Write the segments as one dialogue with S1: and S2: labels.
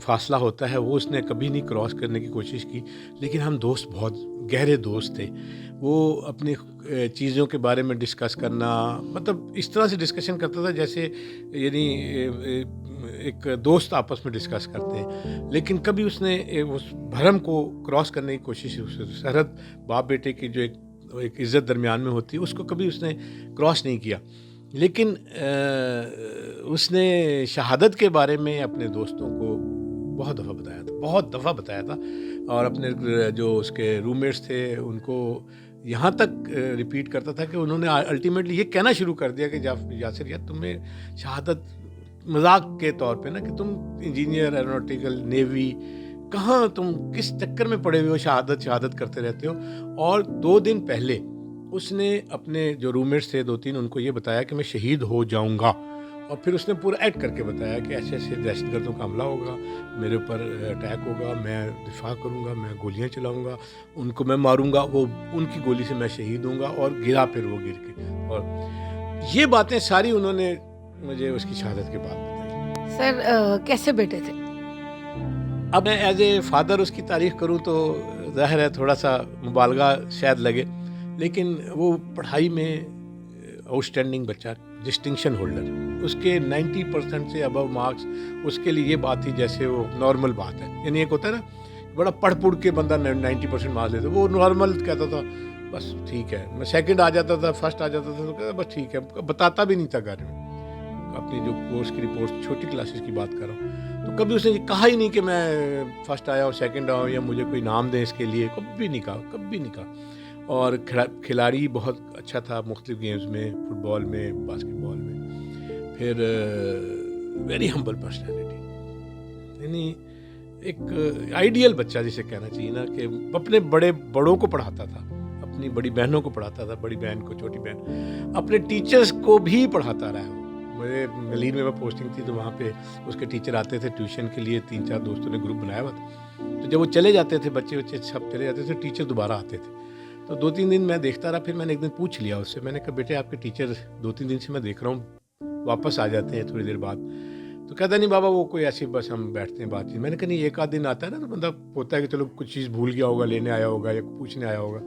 S1: فاصلہ ہوتا ہے وہ اس نے کبھی نہیں کراس کرنے کی کوشش کی. لیکن ہم دوست بہت گہرے دوست تھے. وہ اپنی چیزوں کے بارے میں ڈسکس کرنا, مطلب اس طرح سے ڈسکشن کرتا تھا جیسے یعنی ایک دوست آپس میں ڈسکس کرتے ہیں. لیکن کبھی اس نے اس بھرم کو کراس کرنے کی کوشش, سرحد باپ بیٹے کی جو ایک عزت درمیان میں ہوتی ہے اس کو کبھی اس نے کراس نہیں کیا. لیکن اس نے شہادت کے بارے میں اپنے دوستوں کو بہت دفعہ بتایا تھا اور اپنے جو اس کے روم میٹس تھے ان کو یہاں تک ریپیٹ کرتا تھا کہ انہوں نے الٹیمیٹلی یہ کہنا شروع کر دیا کہ یاسر یار تمہیں شہادت مذاق کے طور پہ نا کہ تم انجینئر ایروناٹیکل نیوی کہاں تم کس چکر میں پڑے ہوئے ہو, شہادت کرتے رہتے ہو. اور 2 دن پہلے اس نے اپنے جو روم میٹس تھے 2-3 ان کو یہ بتایا کہ میں شہید ہو جاؤں گا. اور پھر اس نے پورا ایکٹ کر کے بتایا کہ ایسے ایسے دہشت گردوں کا حملہ ہوگا, میرے اوپر اٹیک ہوگا, میں دفاع کروں گا, میں گولیاں چلاؤں گا, ان کو میں ماروں گا, وہ ان کی گولی سے میں شہید ہوں گا. اور گرا پھر وہ گر کے. اور یہ باتیں ساری انہوں نے مجھے اس کی شہادت کے بعد بتائی.
S2: سر کیسے بیٹے تھے؟
S1: اب میں ایز اے فادر اس کی تعریف کروں تو ظاہر ہے تھوڑا سا مبالغہ شاید لگے, لیکن وہ پڑھائی میں آؤٹ اسٹینڈنگ بچہ, ڈسٹنکشن ہولڈر, اس کے 90% سے ابو مارکس اس کے لیے یہ بات تھی جیسے وہ نارمل بات ہے. یعنی ایک ہوتا ہے نا بڑا پڑھ کے بندہ 90% مارکس لیتا, وہ نارمل کہتا تھا بس ٹھیک ہے. میں سیکنڈ آ جاتا تھا, فرسٹ آ جاتا تھا تو کہتا بس ٹھیک ہے, بتاتا بھی نہیں تھا گھر میں. اپنی جو کورس کی رپورٹ چھوٹی کلاسز کی بات کر رہا ہوں تو کبھی اس نے کہا ہی نہیں کہ میں فرسٹ آیا ہوں, سیکنڈ آیا ہوں, یا مجھے کوئی نام دیں اس کے لیے, کبھی نہیں کہا. اور کھلاڑی بہت اچھا تھا مختلف گیمز میں, فٹ بال میں, باسکٹ بال میں. پھر ویری ہمبل پرسنالٹی, یعنی ایک آئیڈیل بچہ جسے کہنا چاہیے نا, کہ اپنے بڑوں کو پڑھاتا تھا, اپنی بڑی بہنوں کو پڑھاتا تھا, بڑی بہن کو, چھوٹی بہن, اپنے ٹیچرز کو بھی پڑھاتا رہا. میرے ملین میں پوسٹنگ تھی تو وہاں پہ اس کے ٹیچر آتے تھے ٹیوشن کے لیے, 3-4 دوستوں نے گروپ بنایا ہوا تھا. تو جب وہ چلے جاتے تھے بچے سب چلے جاتے تھے, ٹیچر دوبارہ آتے تھے. تو 2-3 دن میں دیکھتا رہا. پھر میں نے ایک دن پوچھ لیا اس سے, میں نے کہا بیٹے آپ کے ٹیچر 2-3 دن سے میں دیکھ رہا ہوں واپس آ جاتے ہیں تھوڑی دیر بعد. تو کہتا نہیں بابا وہ کوئی ایسی بس ہم بیٹھتے ہیں بات چیت. میں نے کہا نہیں, 1-8 دن آتا ہے نا تو بندہ ہوتا ہے کہ چلو کچھ چیز بھول گیا ہوگا, لینے آیا ہوگا یا پوچھنے آیا ہوگا.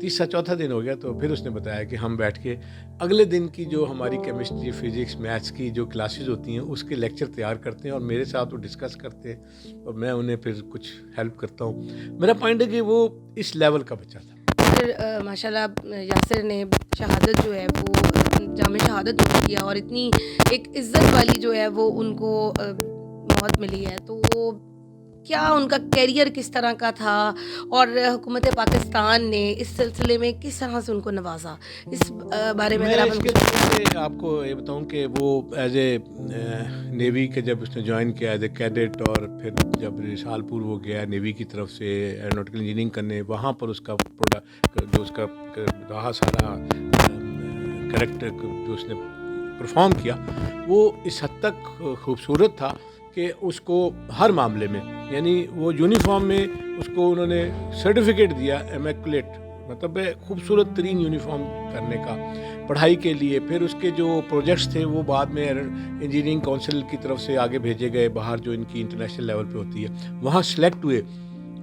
S1: 3-4 دن ہو گیا. تو پھر اس نے بتایا کہ ہم بیٹھ کے اگلے دن کی جو ہماری کیمسٹری, فزکس, میتھس کی جو کلاسز ہوتی ہیں اس کے لیکچر تیار کرتے ہیں اور میرے ساتھ وہ ڈسکس کرتے ہیں اور میں انہیں پھر کچھ ہیلپ کرتا ہوں. میرا پوائنٹ ہے کہ وہ اس لیول کا بچہ تھا.
S2: پھر ماشاء اللہ یاسر نے شہادت جو ہے وہ جامع شہادت نوٹ کیا اور اتنی ایک عزت والی جو ہے وہ ان کو موت ملی ہے. تو کیا ان کا کیریئر کس طرح کا تھا اور حکومت پاکستان نے اس سلسلے میں کس طرح سے ان کو نوازا, اس بارے میں اگر
S1: میں آپ کو یہ بتاؤں کہ وہ ایز اے نیوی کے جب اس نے جوائن کیا ایز اے کیڈٹ, اور پھر جب رسالپور وہ گیا نیوی کی طرف سے ایروناٹیکل انجینئرنگ کرنے, وہاں پر اس کا جو اس کا رہا سارا کریکٹر جو اس نے پرفارم کیا وہ اس حد تک خوبصورت تھا کہ اس کو ہر معاملے میں, یعنی وہ یونیفارم میں اس کو انہوں نے سرٹیفکیٹ دیا امیکولیٹ, مطلب خوبصورت ترین یونیفارم کرنے کا پڑھائی کے لیے. پھر اس کے جو پروجیکٹس تھے وہ بعد میں انجینئرنگ کونسل کی طرف سے آگے بھیجے گئے باہر, جو ان کی انٹرنیشنل لیول پہ ہوتی ہے, وہاں سلیکٹ ہوئے.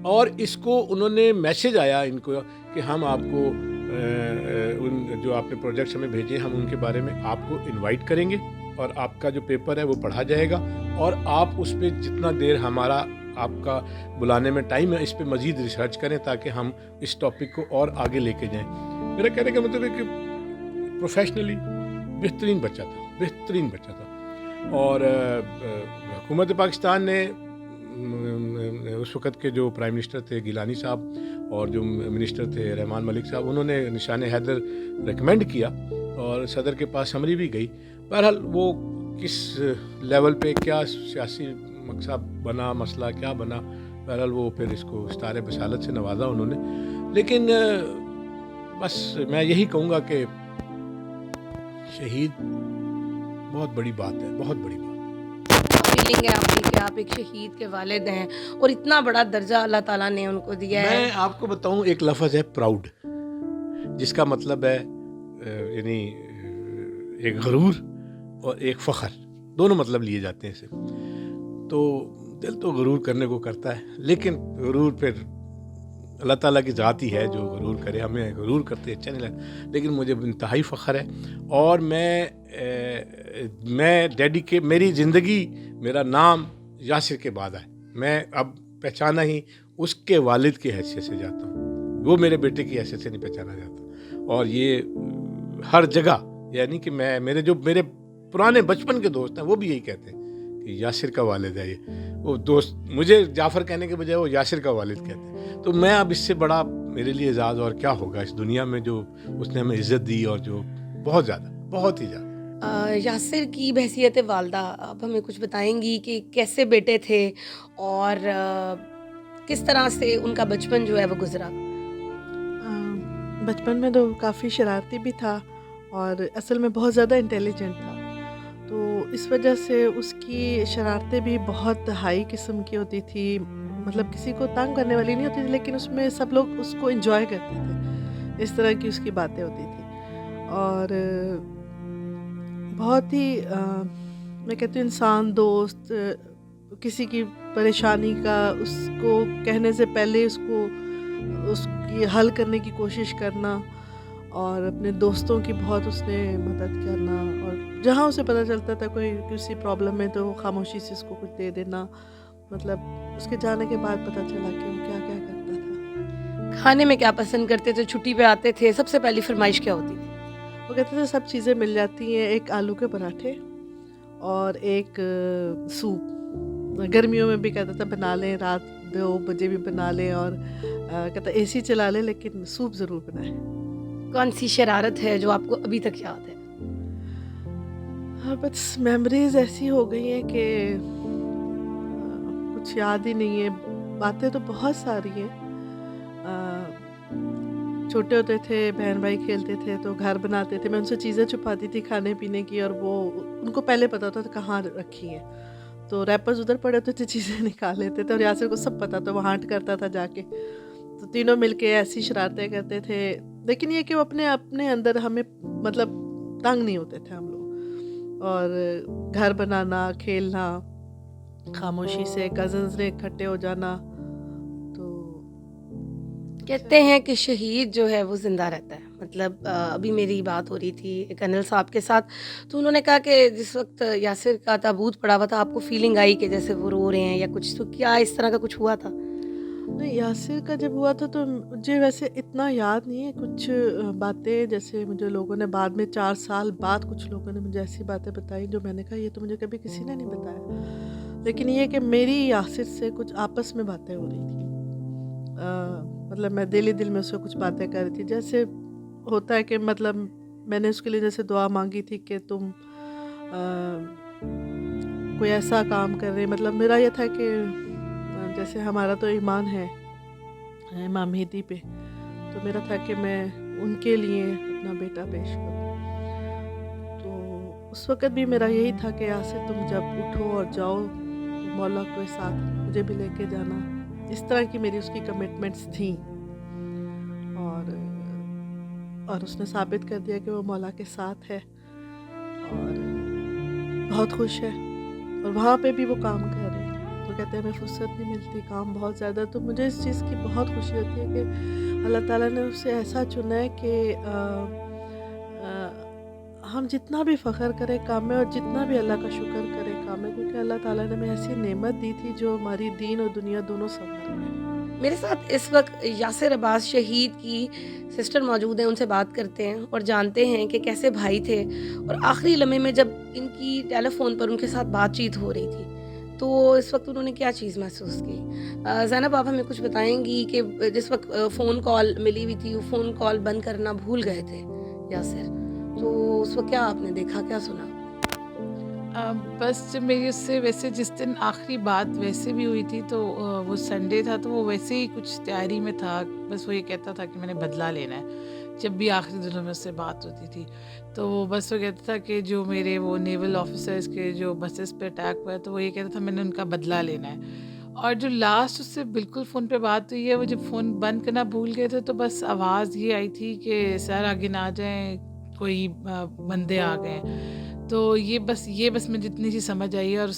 S1: اور اس کو انہوں نے میسج آیا ان کو کہ ہم آپ کو ان جو آپ نے پروجیکٹس ہمیں بھیجے ہم ان کے بارے میں آپ کو انوائٹ کریں گے اور آپ کا جو پیپر ہے وہ پڑھا جائے گا اور آپ اس پہ جتنا دیر ہمارا آپ کا بلانے میں ٹائم ہے اس پہ مزید ریسرچ کریں تاکہ ہم اس ٹاپک کو اور آگے لے کے جائیں. میرا کہنے کا مطلب ہے کہ پروفیشنلی بہترین بچہ تھا. اور حکومت پاکستان نے اس وقت کے جو پرائم منسٹر تھے گیلانی صاحب اور جو منسٹر تھے رحمان ملک صاحب, انہوں نے نشان حیدر ریکمینڈ کیا اور صدر کے پاس سمری بھی گئی. بہرحال وہ کس لیول پہ کیا سیاسی مقصد بنا, مسئلہ کیا بنا, بہرحال وہ پھر اس کو ستارے بصالت سے نوازا انہوں نے. لیکن بس میں یہی کہوں گا کہ شہید بہت بڑی بات ہے, بہت بڑی بات.
S2: فیلنگ ہے آپ کی کہ آپ ایک شہید کے والد ہیں اور اتنا بڑا درجہ اللہ تعالیٰ نے ان کو دیا ہے.
S1: میں آپ کو بتاؤں ایک لفظ ہے پراؤڈ, جس کا مطلب ہے یعنی ایک غرور اور ایک فخر, دونوں مطلب لیے جاتے ہیں اسے. تو دل تو غرور کرنے کو کرتا ہے، لیکن غرور پھر اللہ تعالیٰ کی ذات ہی ہے جو غرور کرے، ہمیں غرور کرتے اچھا نہیں لگتا، لیکن مجھے انتہائی فخر ہے. اور میں میری زندگی، میرا نام یاسر کے بعد ہے. میں اب پہچانا ہی اس کے والد کی حیثیت سے جاتا ہوں، وہ میرے بیٹے کی حیثیت سے نہیں پہچانا جاتا. اور یہ ہر جگہ، یعنی کہ میرے پرانے بچپن کے دوست ہیں وہ بھی یہی کہتے ہیں کہ یاسر کا والد ہے یہ. وہ دوست مجھے جعفر کہنے کے بجائے وہ یاسر کا والد کہتے ہیں. تو میں اب اس سے بڑا میرے لیے اعزاز اور کیا ہوگا اس دنیا میں، جو اس نے ہمیں عزت دی، اور جو بہت زیادہ، بہت ہی زیادہ.
S2: یاسر کی بحیثیت والدہ آپ ہمیں کچھ بتائیں گی کہ کیسے بیٹے تھے اور کس طرح سے ان کا بچپن جو ہے وہ گزرا؟
S3: بچپن میں تو کافی شرارتی بھی تھا اور اصل میں بہت زیادہ انٹیلیجنٹ تھا، تو اس وجہ سے اس کی شرارتیں بھی بہت ہائی قسم کی ہوتی تھی. مطلب کسی کو تنگ کرنے والی نہیں ہوتی تھی، لیکن اس میں سب لوگ اس کو انجوائے کرتے تھے. اس طرح کی اس کی باتیں ہوتی تھی. اور بہت ہی میں کہتی ہوں انسان دوست، کسی کی پریشانی کا اس کو کہنے سے پہلے اس کی حل کرنے کی کوشش کرنا، اور اپنے دوستوں کی بہت اس نے مدد کرنا. اور جہاں اسے پتہ چلتا تھا کوئی کسی پرابلم میں تو خاموشی سے اس کو کچھ دے دینا. مطلب اس کے جانے کے بعد پتہ چلا کہ وہ کیا کیا کرتا تھا.
S2: کھانے میں کیا پسند کرتے تھے؟ چھٹی پہ آتے تھے سب سے پہلی فرمائش کیا ہوتی تھی؟
S3: وہ کہتے تھے سب چیزیں مل جاتی ہیں، ایک آلو کے پراٹھے اور ایک سوپ. گرمیوں میں بھی کہتا تھا بنا لیں، رات 2 بجے بھی بنا لیں، اور کہتا اے سی چلا لیں لیکن سوپ ضرور بنائیں.
S2: کون سی شرارت ہے جو آپ کو ابھی تک یاد ہے؟
S3: ہاں بس میموریز ایسی ہو گئی ہیں کہ کچھ یاد ہی نہیں ہے. باتیں تو بہت ساری ہیں. چھوٹے ہوتے تھے بہن بھائی کھیلتے تھے تو گھر بناتے تھے، میں ان سے چیزیں چھپاتی تھی کھانے پینے کی، اور وہ ان کو پہلے پتا ہوتا تھا کہاں رکھی ہیں. تو ریپرز ادھر پڑے ہوتے تھے، چیزیں نکال لیتے تھے، اور یاسر کو سب پتا تھا، وہ ہانٹ کرتا تھا جا کے. تو تینوں مل کے ایسی شرارتیں کرتے تھے، لیکن یہ کہ وہ اپنے اندر ہمیں مطلب تنگ نہیں ہوتے تھے ہم لوگ. اور گھر بنانا، کھیلنا خاموشی سے، کزنز نے اکٹھے ہو جانا. تو
S2: کہتے ہیں کہ شہید جو ہے وہ زندہ رہتا ہے. مطلب ابھی میری بات ہو رہی تھی کرنل صاحب کے ساتھ، تو انہوں نے کہا کہ جس وقت یاسر کا تابوت پڑا ہوا تھا آپ کو فیلنگ آئی کہ جیسے وہ رو رہے ہیں یا کچھ، تو کیا اس طرح کا کچھ ہوا تھا؟
S3: نہیں، یاسر کا جب ہوا تھا تو مجھے ویسے اتنا یاد نہیں ہے. کچھ باتیں جیسے مجھے لوگوں نے بعد میں 4 سال بعد کچھ لوگوں نے مجھے ایسی باتیں بتائی جو میں نے کہا یہ تو مجھے کبھی کسی نے نہیں بتایا. لیکن یہ کہ میری یاسر سے کچھ آپس میں باتیں ہو رہی تھیں. مطلب میں دل ہی دل میں اس سے کچھ باتیں کر رہی تھی. جیسے ہوتا ہے کہ مطلب میں نے اس کے لیے جیسے دعا مانگی تھی کہ تم کوئی ایسا کام کر رہے. مطلب میرا یہ تھا کہ جیسے ہمارا تو ایمان ہے امام مہدی پہ، تو میرا تھا کہ میں ان کے لیے اپنا بیٹا پیش کروں. تو اس وقت بھی میرا یہی تھا کہ یاسر تم جب اٹھو اور جاؤ تو مولا کے ساتھ مجھے بھی لے کے جانا. اس طرح کی میری اس کی کمٹمنٹس تھیں، اور اس نے ثابت کر دیا کہ وہ مولا کے ساتھ ہے اور بہت خوش ہے. اور وہاں پہ بھی وہ کام کر رہے ہیں. تو کہتے ہیں ہمیں فرصت نہیں ملتی، کام بہت زیادہ. تو مجھے اس چیز کی بہت خوشی ہوتی ہے کہ اللہ تعالیٰ نے اسے ایسا چنا ہے کہ ہم جتنا بھی فخر کریں کام میں، اور جتنا بھی اللہ کا شکر کریں کام میں، کیونکہ اللہ تعالیٰ نے ہمیں ایسی نعمت دی تھی جو ہماری دین اور دنیا دونوں سنبھال رہے ہیں.
S2: میرے ساتھ اس وقت یاسر عباس شہید کی سسٹر موجود ہیں، ان سے بات کرتے ہیں اور جانتے ہیں کہ کیسے بھائی تھے، اور آخری لمحے میں جب ان کی ٹیلی فون پر ان کے ساتھ بات چیت ہو رہی تھی تو اس وقت انہوں نے کیا چیز محسوس کی. زینب آپ ہمیں کچھ بتائیں گی کہ جس وقت فون کال ملی ہوئی تھی وہ فون کال بند کرنا بھول گئے تھے یاسر، تو اس وقت کیا آپ نے دیکھا، کیا سنا؟
S4: بس جب میری اس سے ویسے جس دن آخری بات ویسے بھی ہوئی تھی تو وہ سنڈے تھا، تو وہ ویسے ہی کچھ تیاری میں تھا. بس وہ یہ کہتا تھا کہ میں نے بدلہ لینا ہے. جب بھی آخری دنوں میں اس سے بات ہوتی تھی تو وہ بس وہ کہتا تھا کہ جو میرے وہ نیول آفیسرز کے جو بسز پہ اٹیک ہوا ہے تو وہ یہ کہتا تھا میں نے ان کا بدلہ لینا ہے. اور جو لاسٹ اس سے بالکل فون پہ بات ہوئی ہے، وہ جب فون بند کرنا بھول گئے تھے تو بس آواز یہ آئی تھی کہ سر آگے نہ آ جائیں، کوئی بندے آ گئے. تو یہ بس مجھے اتنی سی سمجھ آئی ہے، اور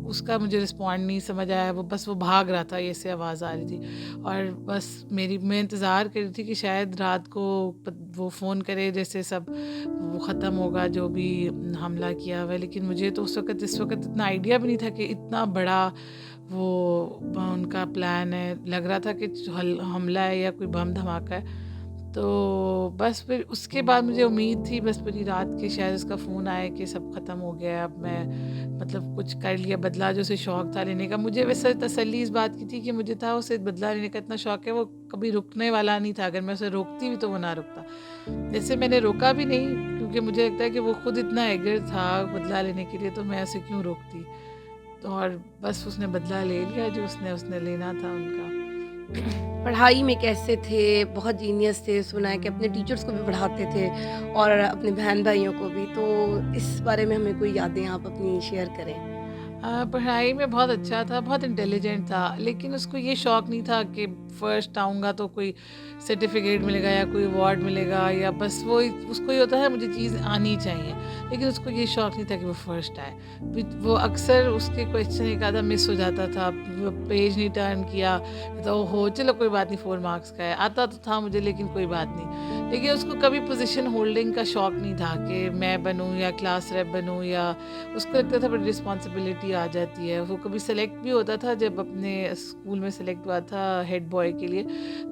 S4: اس کا مجھے رسپونڈ نہیں سمجھ آیا، وہ بھاگ رہا تھا، یہ سے آواز آ رہی تھی، اور بس میں انتظار کر رہی تھی کہ شاید رات کو وہ فون کرے، جیسے سب وہ ختم ہوگا جو بھی حملہ کیا ہوا ہے، لیکن مجھے تو اس وقت اتنا آئیڈیا بھی نہیں تھا کہ اتنا بڑا وہ ان کا پلان ہے. لگ رہا تھا کہ حملہ ہے یا کوئی بم دھماکہ ہے. تو بس پھر اس کے بعد مجھے امید تھی بس پوری رات کہ شاید اس کا فون آئے کہ سب ختم ہو گیا ہے، اب میں مطلب کچھ کر لیا، بدلہ جو اسے شوق تھا لینے کا. مجھے ویسے تسلی اس بات کی تھی کہ مجھے تھا اسے بدلہ لینے کا اتنا شوق ہے، وہ کبھی رکنے والا نہیں تھا. اگر میں اسے روکتی بھی تو وہ نہ رکتا. جیسے میں نے روکا بھی نہیں، کیونکہ مجھے لگتا ہے کہ وہ خود اتنا ایگر تھا بدلہ لینے کے لیے، تو میں اسے کیوں روکتی. تو اور بس اس نے بدلہ لے لیا جو اس نے لینا تھا ان کا.
S2: پڑھائی میں کیسے تھے؟ بہت جینیس تھے، سنا ہے کہ اپنے ٹیچرز کو بھی پڑھاتے تھے اور اپنے بہن بھائیوں کو بھی. تو اس بارے میں ہمیں کوئی یادیں آپ اپنی شیئر کریں.
S4: پڑھائی میں بہت اچھا تھا، بہت انٹیلیجنٹ تھا، لیکن اس کو یہ شوق نہیں تھا کہ فرسٹ آؤں گا تو کوئی سرٹیفکیٹ ملے گا یا کوئی ایوارڈ ملے گا، یا بس اس کو یہ ہوتا ہے مجھے چیز آنی چاہیے. لیکن اس کو یہ شوق نہیں تھا کہ وہ فرسٹ آئے. وہ اکثر اس کے کویشچن ایک آدھا مس ہو جاتا تھا، پیج نہیں ٹرن کیا تو چلو کوئی بات نہیں 4 مارکس کا ہے. آتا تو تھا مجھے لیکن کوئی بات نہیں. لیکن اس کو کبھی پوزیشن ہولڈنگ کا شوق نہیں تھا کہ میں بنوں یا کلاس ریپ بنوں، یا اس کو لگتا تھا بڑی رسپانسبلٹی آ جاتی ہے. وہ کبھی سلیکٹ بھی ہوتا تھا، جب اپنے اسکول میں سلیکٹ ہوا تھا ہیڈ بوائے کے لیے،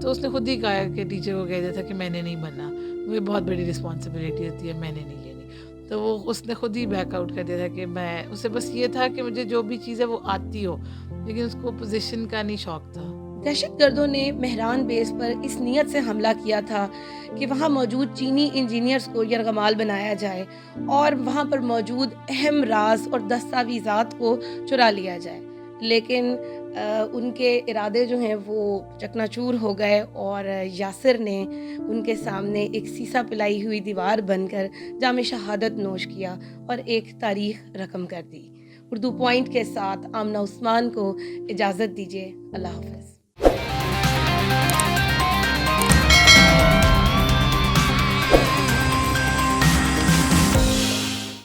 S4: تو اس نے خود ہی کہا کہ ٹیچر کو کہہ دیا تھا کہ میں نے نہیں بننا، مجھے بہت بڑی رسپانسبلٹی ہوتی ہے، میں نے نہیں لینی. تو اس نے خود ہی بیک آؤٹ کر دیا تھا کہ اسے بس یہ تھا کہ مجھے جو بھی چیز ہے وہ آتی ہو، لیکن اس کو پوزیشن کا نہیں شوق تھا.
S2: دہشت گردوں نے مہران بیس پر اس نیت سے حملہ کیا تھا کہ وہاں موجود چینی انجینئرز کو یرغمال بنایا جائے اور وہاں پر موجود اہم راز اور دستاویزات کو چرا لیا جائے. لیکن ان کے ارادے جو ہیں وہ چکناچور ہو گئے، اور یاسر نے ان کے سامنے ایک سیسا پلائی ہوئی دیوار بن کر جام شہادت نوش کیا اور ایک تاریخ رقم کر دی. اردو پوائنٹ کے ساتھ آمنہ عثمان کو اجازت دیجیے. اللہ حافظ.